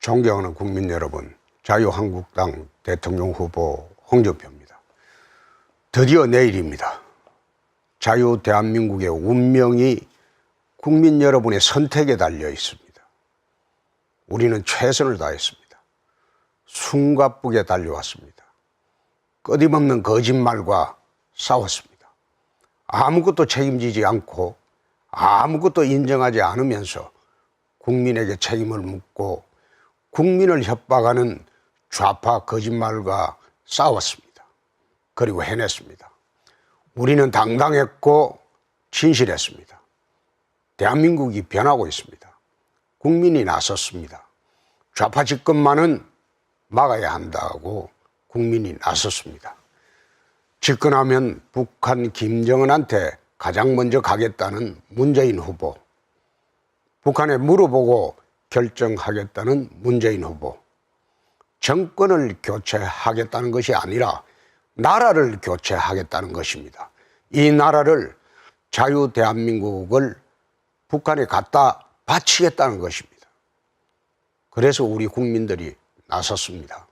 존경하는 국민 여러분, 자유한국당 대통령 후보 홍준표입니다. 드디어 내일입니다. 자유 대한민국의 운명이 국민 여러분의 선택에 달려 있습니다. 우리는 최선을 다했습니다. 숨가쁘게 달려왔습니다. 끊임없는 거짓말과 싸웠습니다. 아무것도 책임지지 않고 아무것도 인정하지 않으면서 국민에게 책임을 묻고 국민을 협박하는 좌파 거짓말과 싸웠습니다. 그리고 해냈습니다. 우리는 당당했고 진실했습니다. 대한민국이 변하고 있습니다. 국민이 나섰습니다. 좌파 집권만은 막아야 한다고 국민이 나섰습니다. 집권하면 북한 김정은한테 가장 먼저 가겠다는 문재인 후보, 북한에 물어보고 결정하겠다는 문재인 후보, 정권을 교체하겠다는 것이 아니라 나라를 교체하겠다는 것입니다. 이 나라를, 자유 대한민국을 북한에 갖다 바치겠다는 것입니다. 그래서 우리 국민들이 나섰습니다.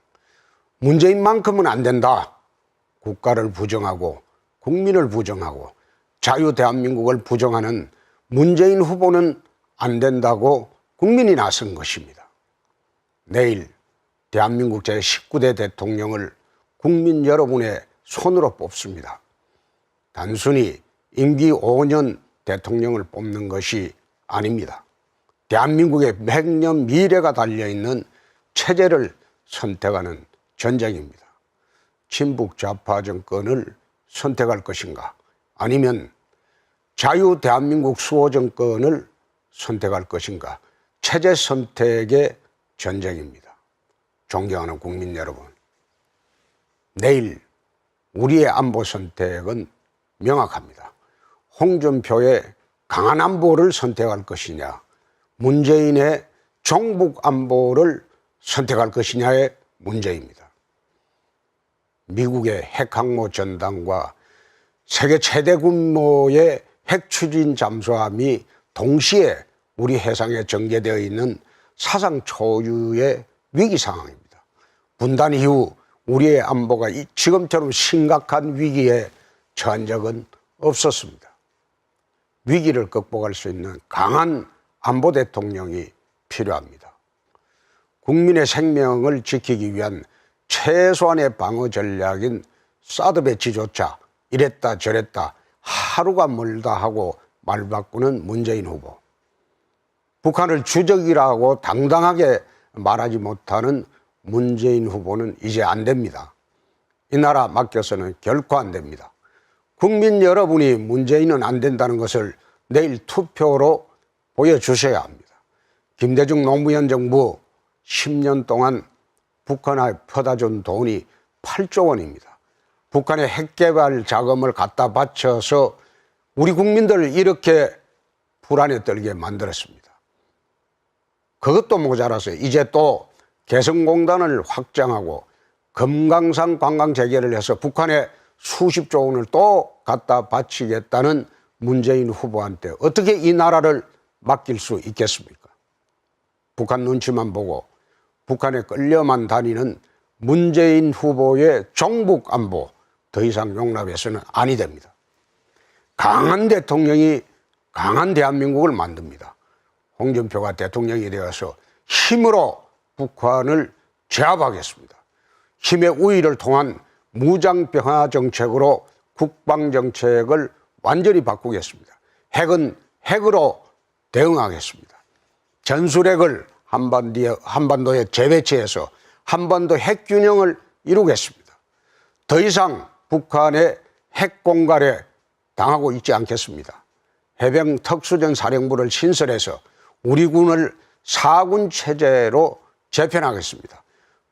문재인만큼은 안 된다. 국가를 부정하고 국민을 부정하고 자유 대한민국을 부정하는 문재인 후보는 안 된다고 국민이 나선 것입니다. 내일 대한민국 제19대 대통령을 국민 여러분의 손으로 뽑습니다. 단순히 임기 5년 대통령을 뽑는 것이 아닙니다. 대한민국의 100년 미래가 달려있는 체제를 선택하는 전쟁입니다. 친북 좌파 정권을 선택할 것인가, 아니면 자유 대한민국 수호 정권을 선택할 것인가, 체제 선택의 전쟁입니다. 존경하는 국민 여러분, 내일 우리의 안보 선택은 명확합니다. 홍준표의 강한 안보를 선택할 것이냐, 문재인의 종북 안보를 선택할 것이냐의 문제입니다. 미국의 핵항모 전단과 세계 최대 규모의 핵 추진 잠수함이 동시에 우리 해상에 전개되어 있는 사상 초유의 위기 상황입니다. 분단 이후 우리의 안보가 지금처럼 심각한 위기에 처한 적은 없었습니다. 위기를 극복할 수 있는 강한 안보 대통령이 필요합니다. 국민의 생명을 지키기 위한 최소한의 방어 전략인 사드 배치조차 이랬다 저랬다 하루가 멀다 하고 말 바꾸는 문재인 후보, 북한을 주적이라고 당당하게 말하지 못하는 문재인 후보는 이제 안 됩니다. 이 나라 맡겨서는 결코 안 됩니다. 국민 여러분이 문재인은 안 된다는 것을 내일 투표로 보여주셔야 합니다. 김대중 노무현 정부 10년 동안 북한에 퍼다준 돈이 8조 원입니다. 북한의 핵개발 자금을 갖다 바쳐서 우리 국민들을 이렇게 불안에 떨게 만들었습니다. 그것도 모자라서 이제 또 개성공단을 확장하고 금강산 관광 재개를 해서 북한에 수십조 원을 또 갖다 바치겠다는 문재인 후보한테 어떻게 이 나라를 맡길 수 있겠습니까? 북한 눈치만 보고 북한에 끌려만 다니는 문재인 후보의 종북 안보 더 이상 용납해서는 아니 됩니다. 강한 대통령이 강한 대한민국을 만듭니다. 홍준표가 대통령이 되어서 힘으로 북한을 제압하겠습니다. 힘의 우위를 통한 무장병화 정책으로 국방정책을 완전히 바꾸겠습니다. 핵은 핵으로 대응하겠습니다. 전술핵을 한반도에 재배치해서 한반도 핵균형을 이루겠습니다. 더 이상 북한의 핵공갈에 당하고 있지 않겠습니다. 해병 특수전 사령부를 신설해서 우리 군을 4군 체제로 재편하겠습니다.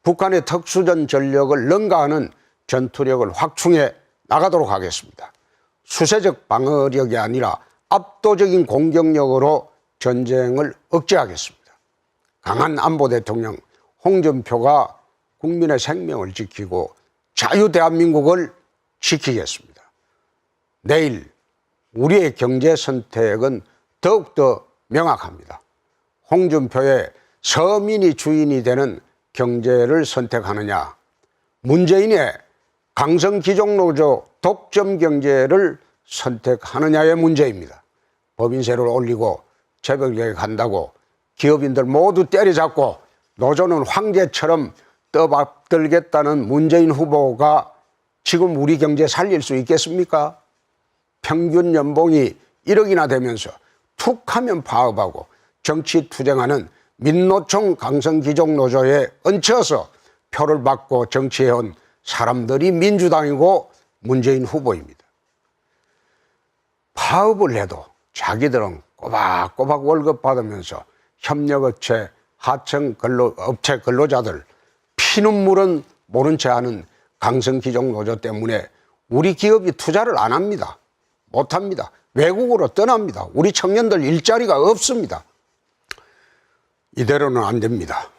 북한의 특수전 전력을 능가하는 전투력을 확충해 나가도록 하겠습니다. 수세적 방어력이 아니라 압도적인 공격력으로 전쟁을 억제하겠습니다. 강한 안보 대통령 홍준표가 국민의 생명을 지키고 자유 대한민국을 지키겠습니다. 내일 우리의 경제 선택은 더욱더 명확합니다. 홍준표의 서민이 주인이 되는 경제를 선택하느냐, 문재인의 강성귀족노조 독점 경제를 선택하느냐의 문제입니다. 법인세를 올리고 재벌개혁 한다고 기업인들 모두 때려잡고 노조는 황제처럼 떠받들겠다는 문재인 후보가 지금 우리 경제 살릴 수 있겠습니까? 평균 연봉이 1억이나 되면서 툭 하면 파업하고 정치 투쟁하는 민노총 강성귀족노조에 얹혀서 표를 받고 정치해온 사람들이 민주당이고 문재인 후보입니다. 파업을 해도 자기들은 꼬박꼬박 월급 받으면서 협력업체, 하청 업체 근로자들 피눈물은 모른 채 하는 강성귀족노조 때문에 우리 기업이 투자를 안 합니다. 못합니다. 외국으로 떠납니다. 우리 청년들 일자리가 없습니다. 이대로는 안 됩니다.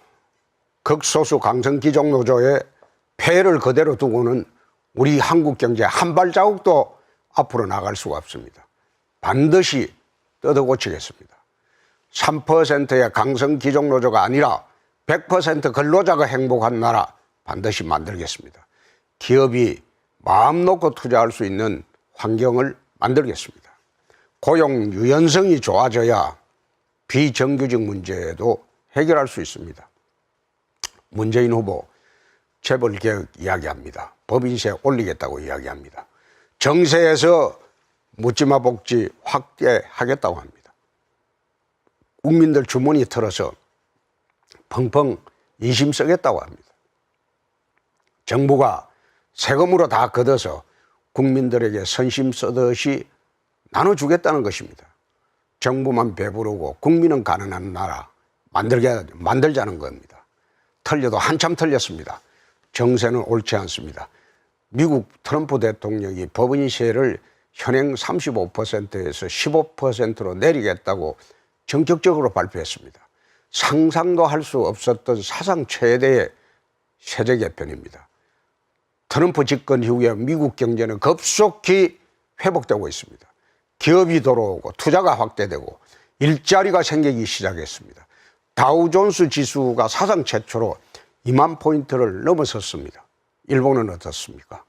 극소수 강성귀족노조의 폐해를 그대로 두고는 우리 한국 경제 한 발자국도 앞으로 나갈 수가 없습니다. 반드시 뜯어고치겠습니다. 3%의 강성귀족노조가 아니라 100% 근로자가 행복한 나라 반드시 만들겠습니다. 기업이 마음 놓고 투자할 수 있는 환경을 만들겠습니다. 고용 유연성이 좋아져야 비정규직 문제도 해결할 수 있습니다. 문재인 후보 재벌개혁 이야기합니다. 법인세 올리겠다고 이야기합니다. 정세에서 묻지마 복지 확대하겠다고 합니다. 국민들 주머니 털어서 펑펑 인심 쓰겠다고 합니다. 정부가 세금으로 다 걷어서 국민들에게 선심 쓰듯이 나눠주겠다는 것입니다. 정부만 배부르고 국민은 가난한 나라 만들자는 겁니다. 틀려도 한참 틀렸습니다. 정세는 옳지 않습니다. 미국 트럼프 대통령이 법인세를 현행 35%에서 15%로 내리겠다고 전격적으로 발표했습니다. 상상도 할 수 없었던 사상 최대의 세제 개편입니다. 트럼프 집권 이후에 미국 경제는 급속히 회복되고 있습니다. 기업이 들어오고 투자가 확대되고 일자리가 생기기 시작했습니다. 다우존스 지수가 사상 최초로 2만 포인트를 넘어섰습니다. 일본은 어떻습니까?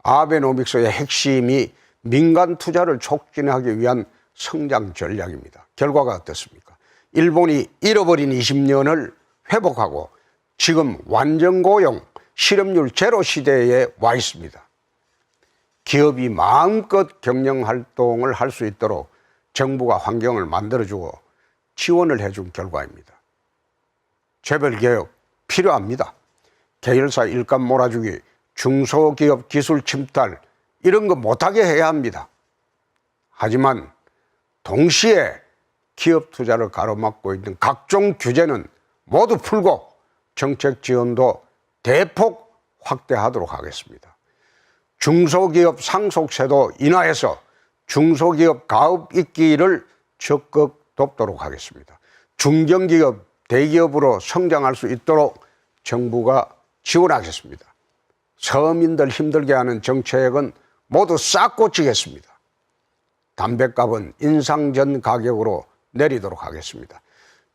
아베노믹스의 핵심이 민간 투자를 촉진하기 위한 성장 전략입니다. 결과가 어떻습니까? 일본이 잃어버린 20년을 회복하고 지금 완전 고용, 실업률 제로 시대에 와 있습니다. 기업이 마음껏 경영 활동을 할 수 있도록 정부가 환경을 만들어주고 지원을 해준 결과입니다. 재벌개혁 필요합니다. 계열사 일감 몰아주기, 중소기업 기술 침탈 이런 거 못하게 해야 합니다. 하지만 동시에 기업 투자를 가로막고 있는 각종 규제는 모두 풀고 정책 지원도 대폭 확대하도록 하겠습니다. 중소기업 상속세도 인하해서 중소기업 가업 잇기를 적극 돕도록 하겠습니다. 중견기업, 대기업으로 성장할 수 있도록 정부가 지원하겠습니다. 서민들 힘들게 하는 정책은 모두 싹 고치겠습니다. 담뱃값은 인상 전 가격으로 내리도록 하겠습니다.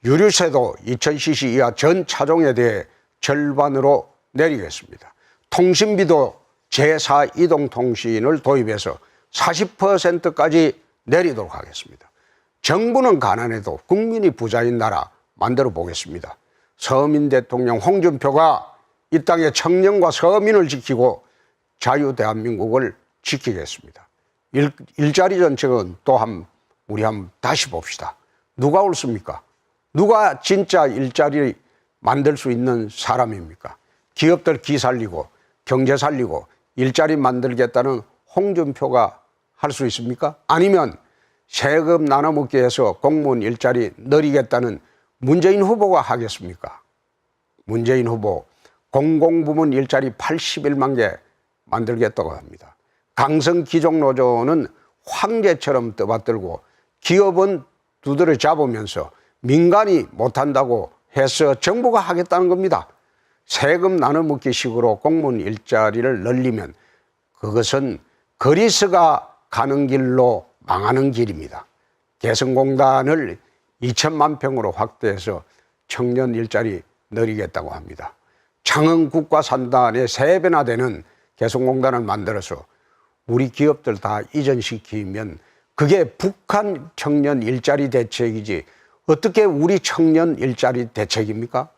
유류세도 2000cc 이하 전 차종에 대해 절반으로 내리겠습니다. 통신비도 제4 이동통신을 도입해서 40%까지 내리도록 하겠습니다. 정부는 가난해도 국민이 부자인 나라 만들어 보겠습니다. 서민 대통령 홍준표가 이 땅의 청년과 서민을 지키고 자유 대한민국을 지키겠습니다. 일자리 정책은 우리 한번 다시 봅시다. 누가 옳습니까? 누가 진짜 일자리 만들 수 있는 사람입니까? 기업들 기 살리고 경제 살리고 일자리 만들겠다는 홍준표가 할 수 있습니까? 아니면 세금 나눠먹기 해서 공무원 일자리 늘리겠다는 문재인 후보가 하겠습니까? 문재인 후보 공공부문 일자리 81만 개 만들겠다고 합니다. 강성귀족노조는 황제처럼 떠받들고 기업은 두드려 잡으면서 민간이 못한다고 해서 정부가 하겠다는 겁니다. 세금 나눠먹기 식으로 공무원 일자리를 늘리면 그것은 그리스가 가는 길로 망하는 길입니다. 개성공단을 2천만 평으로 확대해서 청년 일자리 늘리겠다고 합니다. 창흥 국가산단의 3배나 되는 개성공단을 만들어서 우리 기업들 다 이전시키면 그게 북한 청년 일자리 대책이지 어떻게 우리 청년 일자리 대책입니까?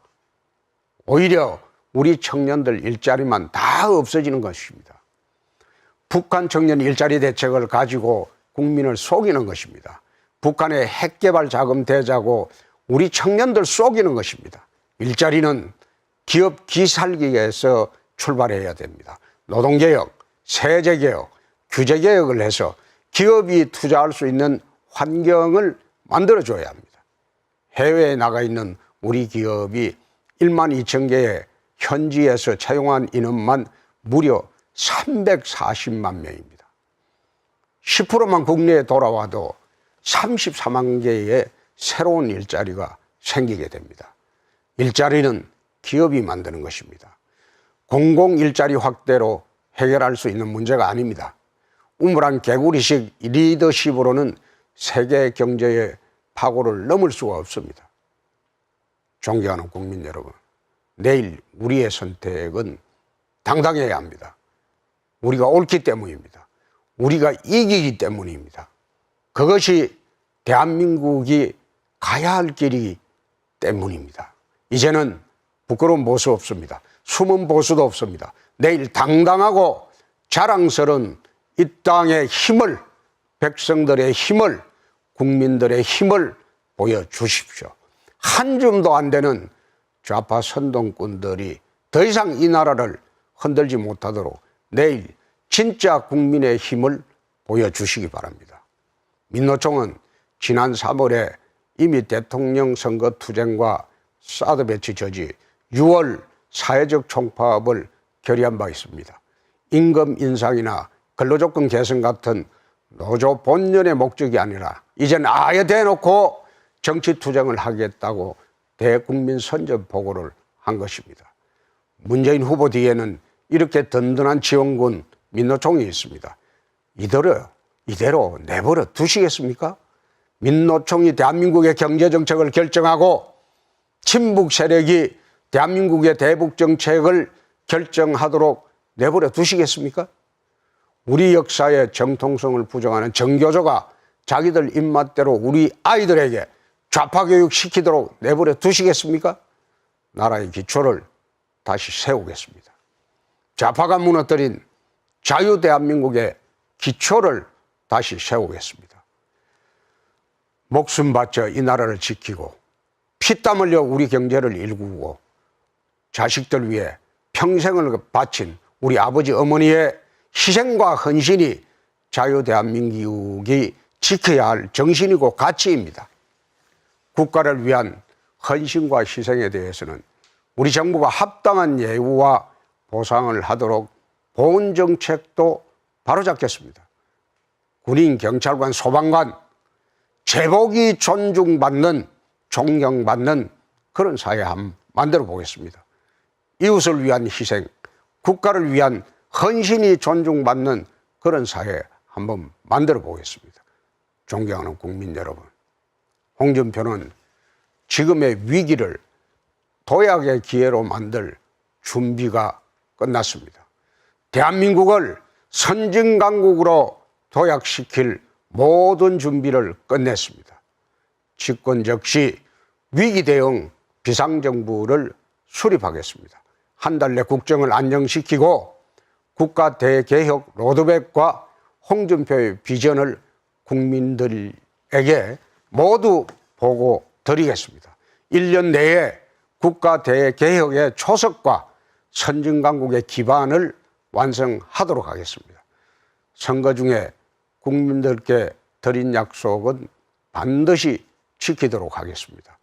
오히려 우리 청년들 일자리만 다 없어지는 것입니다. 북한 청년 일자리 대책을 가지고 국민을 속이는 것입니다. 북한의 핵개발 자금 대자고 우리 청년들 속이는 것입니다. 일자리는 기업 기살기에서 출발해야 됩니다. 노동개혁, 세제개혁, 규제개혁을 해서 기업이 투자할 수 있는 환경을 만들어줘야 합니다. 해외에 나가 있는 우리 기업이 1만 2천 개의 현지에서 채용한 인원만 무려 340만 명입니다. 10%만 국내에 돌아와도 34만 개의 새로운 일자리가 생기게 됩니다. 일자리는 기업이 만드는 것입니다. 공공 일자리 확대로 해결할 수 있는 문제가 아닙니다. 우물안 개구리식 리더십으로는 세계 경제의 파고를 넘을 수가 없습니다. 존경하는 국민 여러분, 내일 우리의 선택은 당당해야 합니다. 우리가 옳기 때문입니다. 우리가 이기기 때문입니다. 그것이 대한민국이 가야 할 길이기 때문입니다. 이제는 부끄러운 보수 없습니다. 숨은 보수도 없습니다. 내일 당당하고 자랑스러운 이 땅의 힘을, 백성들의 힘을, 국민들의 힘을 보여주십시오. 한 줌도 안 되는 좌파 선동꾼들이 더 이상 이 나라를 흔들지 못하도록 내일 진짜 국민의 힘을 보여주시기 바랍니다. 민노총은 지난 3월에 이미 대통령 선거 투쟁과 사드 배치 저지, 6월 사회적 총파업을 결의한 바 있습니다. 임금 인상이나 근로조건 개선 같은 노조 본연의 목적이 아니라 이젠 아예 대놓고 정치투쟁을 하겠다고 대국민 선전보고를 한 것입니다. 문재인 후보 뒤에는 이렇게 든든한 지원군 민노총이 있습니다. 이대로 내버려 두시겠습니까? 민노총이 대한민국의 경제정책을 결정하고 친북 세력이 대한민국의 대북정책을 결정하도록 내버려 두시겠습니까? 우리 역사의 정통성을 부정하는 정교조가 자기들 입맛대로 우리 아이들에게 좌파교육 시키도록 내버려 두시겠습니까? 나라의 기초를 다시 세우겠습니다. 좌파가 무너뜨린 자유대한민국의 기초를 다시 세우겠습니다. 목숨 바쳐 이 나라를 지키고 피땀 흘려 우리 경제를 일구고 자식들 위해 평생을 바친 우리 아버지 어머니의 희생과 헌신이 자유대한민국이 지켜야 할 정신이고 가치입니다. 국가를 위한 헌신과 희생에 대해서는 우리 정부가 합당한 예우와 보상을 하도록 보훈 정책도 바로잡겠습니다. 군인, 경찰관, 소방관, 제복이 존중받는, 존경받는 그런 사회 한번 만들어 보겠습니다. 이웃을 위한 희생, 국가를 위한 헌신이 존중받는 그런 사회 한번 만들어 보겠습니다. 존경하는 국민 여러분, 홍준표는 지금의 위기를 도약의 기회로 만들 준비가 끝났습니다. 대한민국을 선진강국으로 도약시킬 모든 준비를 끝냈습니다. 집권 즉시 위기 대응 비상정부를 수립하겠습니다. 한 달 내 국정을 안정시키고 국가 대개혁 로드맵과 홍준표의 비전을 국민들에게 모두 보고 드리겠습니다. 1년 내에 국가 대개혁의 초석과 선진강국의 기반을 완성하도록 하겠습니다. 선거 중에 국민들께 드린 약속은 반드시 지키도록 하겠습니다.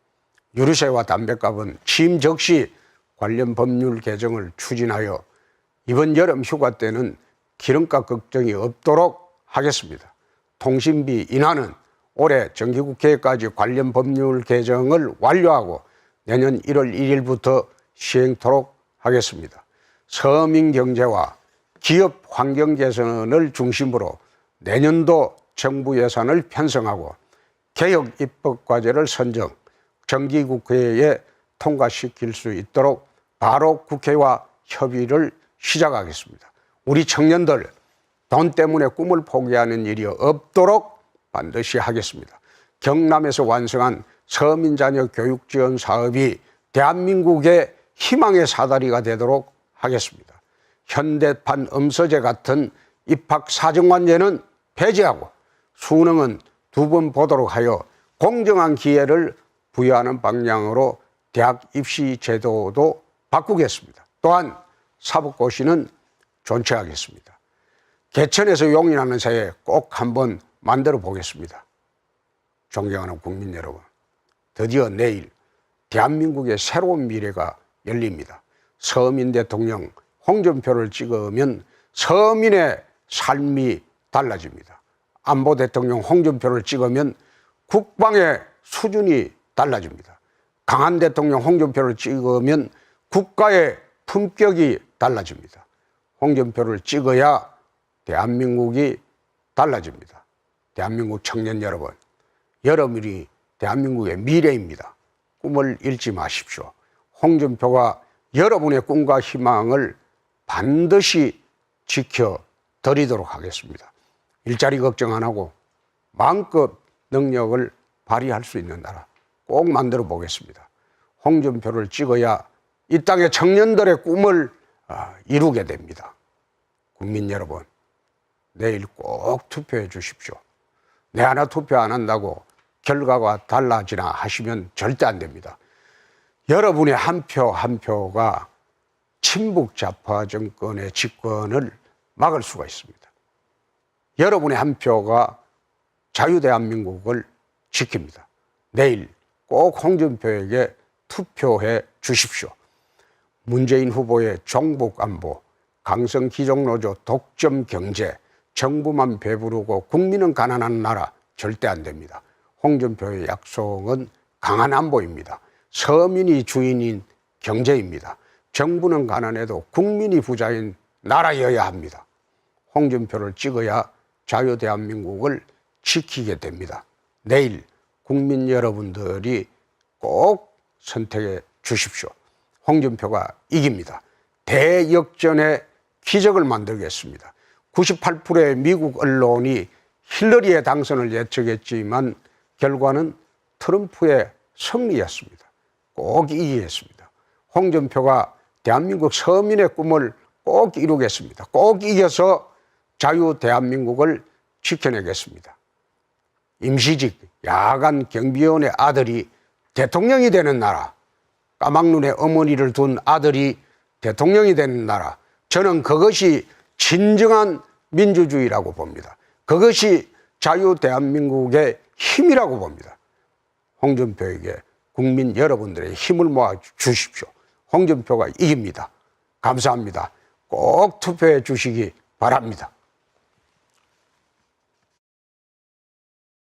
유류세와 담뱃값은 취임 즉시 관련 법률 개정을 추진하여 이번 여름 휴가 때는 기름값 걱정이 없도록 하겠습니다. 통신비 인하는 올해 정기국회까지 관련 법률 개정을 완료하고 내년 1월 1일부터 시행토록 하겠습니다. 서민 경제와 기업 환경 개선을 중심으로 내년도 정부 예산을 편성하고 개혁 입법 과제를 선정, 정기국회에 통과시킬 수 있도록 바로 국회와 협의를 시작하겠습니다. 우리 청년들 돈 때문에 꿈을 포기하는 일이 없도록 반드시 하겠습니다. 경남에서 완성한 서민자녀 교육지원 사업이 대한민국의 희망의 사다리가 되도록 하겠습니다. 현대판 음서제 같은 입학 사정관제는 폐지하고 수능은 2번 보도록 하여 공정한 기회를 부여하는 방향으로 대학 입시 제도도 바꾸겠습니다. 또한 사법고시는 존치하겠습니다. 개천에서 용이 나는 새에 꼭 한번 만들어 보겠습니다. 존경하는 국민 여러분, 드디어 내일 대한민국의 새로운 미래가 열립니다. 서민 대통령 홍준표를 찍으면 서민의 삶이 달라집니다. 안보 대통령 홍준표를 찍으면 국방의 수준이 달라집니다. 강한 대통령 홍준표를 찍으면 국가의 품격이 달라집니다. 홍준표를 찍어야 대한민국이 달라집니다. 대한민국 청년 여러분, 여러분이 대한민국의 미래입니다. 꿈을 잃지 마십시오. 홍준표가 여러분의 꿈과 희망을 반드시 지켜드리도록 하겠습니다. 일자리 걱정 안 하고 마음껏 능력을 발휘할 수 있는 나라 꼭 만들어 보겠습니다. 홍준표를 찍어야 이 땅의 청년들의 꿈을 이루게 됩니다. 국민 여러분, 내일 꼭 투표해 주십시오. 내 하나 투표 안 한다고 결과가 달라지나 하시면 절대 안 됩니다. 여러분의 한 표 한 표가 친북 좌파 정권의 집권을 막을 수가 있습니다. 여러분의 한 표가 자유대한민국을 지킵니다. 내일 꼭 홍준표에게 투표해 주십시오. 문재인 후보의 종북안보, 강성기종노조 독점경제, 정부만 배부르고 국민은 가난한 나라 절대 안 됩니다. 홍준표의 약속은 강한 안보입니다. 서민이 주인인 경제입니다. 정부는 가난해도 국민이 부자인 나라여야 합니다. 홍준표를 찍어야 자유대한민국을 지키게 됩니다. 내일 국민 여러분들이 꼭 선택해 주십시오. 홍준표가 이깁니다. 대역전의 기적을 만들겠습니다. 98%의 미국 언론이 힐러리의 당선을 예측했지만 결과는 트럼프의 승리였습니다. 꼭 이기겠습니다. 홍준표가 대한민국 서민의 꿈을 꼭 이루겠습니다. 꼭 이겨서 자유 대한민국을 지켜내겠습니다. 임시직 야간 경비원의 아들이 대통령이 되는 나라, 까막눈의 어머니를 둔 아들이 대통령이 되는 나라, 저는 그것이 진정한 민주주의라고 봅니다. 그것이 자유 대한민국의 힘이라고 봅니다. 홍준표에게 국민 여러분들의 힘을 모아 주십시오. 홍준표가 이깁니다. 감사합니다. 꼭 투표해 주시기 바랍니다.